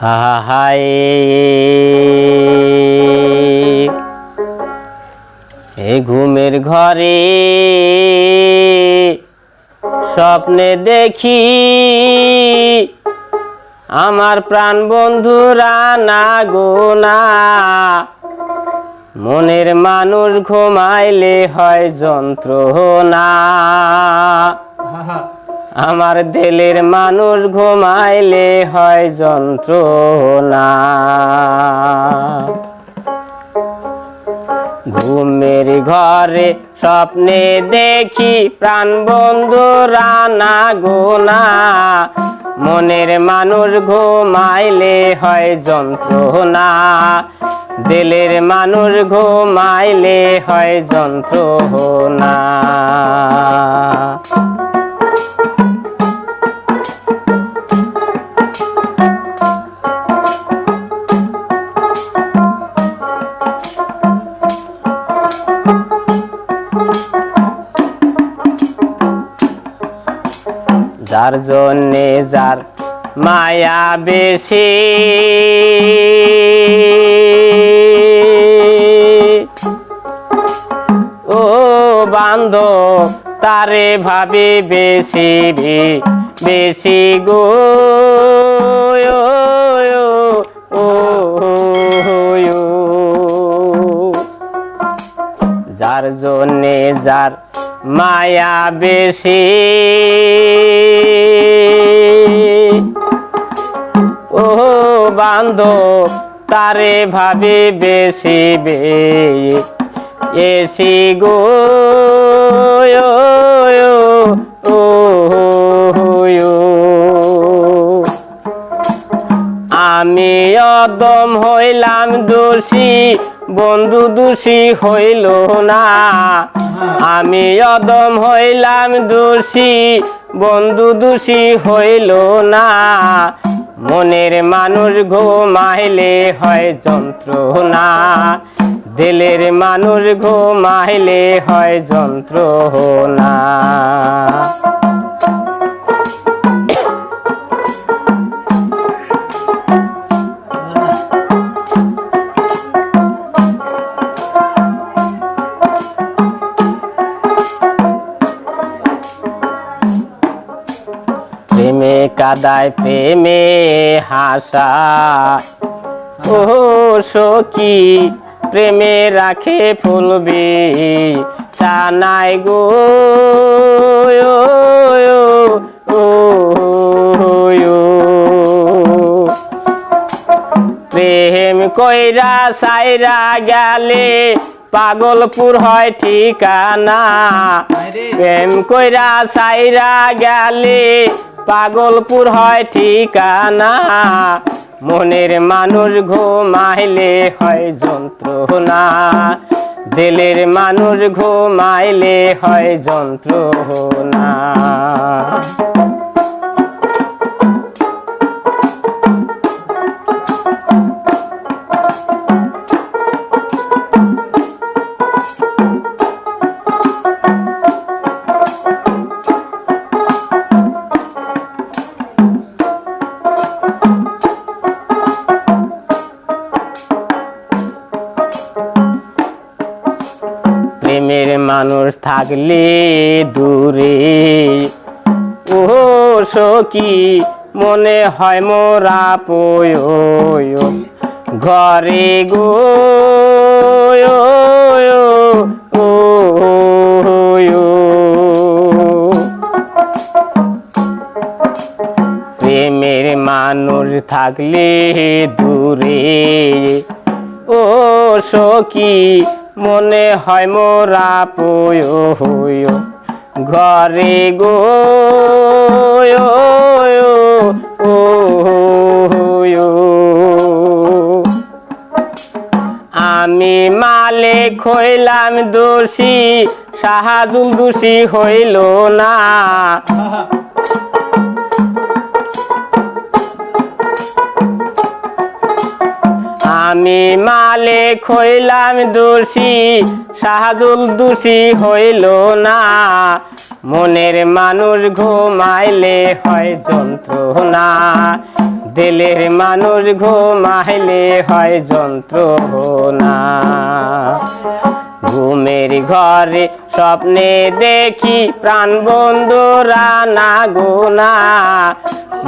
হায় এ ঘুমের ঘরে স্বপ্নে দেখি আমার প্রাণ বন্ধুরা না গো না, মনের মানুষ ঘুমাইলে হয় যন্ত্রণা। আমার দিলের মানুষ ঘুমাইলে হয় যন্ত্রণা। ঘুমের ঘরে স্বপ্নে দেখি প্রাণ বন্ধুরা না গো না, মনের মানুষ ঘুমাইলে হয় যন্ত্রণা। দিলের মানুষ ঘুমাইলে হয় যন্ত্রণা। যার জন্যে যার মায়া বেশি, ও বান্ধব তারে ভাবি বেশি বেশি গো। যার জন্যে যার মায়া বেশি, ও বান্ধব তারে ভাবি বেশি বেশি গো। আমি অদম হইলাম দোষী, বন্ধু দোষী হইল না। আমি অদম হইলাম দোষী, বন্ধু দোষী হইল না। মনের মানুষ ঘুমাইলে হয় যন্ত্রণা, দিলের মানুষ ঘুমাইলে হয় যন্ত্রণা। প্রেমে কাদায় প্রেমে হাসা, ও সখী প্রেমে রাখে ফুলবি টানাই গো। প্রেম কইরা সাইরা গেলে পাগলপুর হয় ঠিকানা। প্রেম কইরা সাইরা গেলে পাগলপুর হয় ঠিকানা। মনের মানুষ ঘুমাইলে হয় যন্ত্রণা, দিলের মানুষ ঘুমাইলে হয় যন্ত্রণা। প্রেমের মানুষ থাকলে দূরে, ও সখী মনে হয় মোরা পয় ঘরে গো। প্রেমের মানুষ থাকলে দূরে, ও সখী মনে হয় মোরা পয় ঘরে গো। আমি মালিক হইলাম দোষী, শাহাজুল দোষী হইল না। আমি মালিক হইলাম দোষী, শাহাজুল দোষী হইল না। মনের মানুষ ঘুমাইলে হয় যন্ত্রণা, দিলের মানুষ ঘুমাইলে হয় যন্ত্রণা। ঘুমের ঘরে স্বপ্নে দেখি প্রাণ বন্ধুরা না গোনা,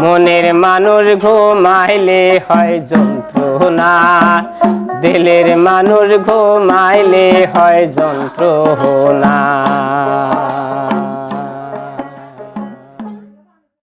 মনের মানুষ ঘুমাইলে হয় যন্ত্রণা, দিলের মানুষ ঘুমাইলে হয় যন্ত্রণা।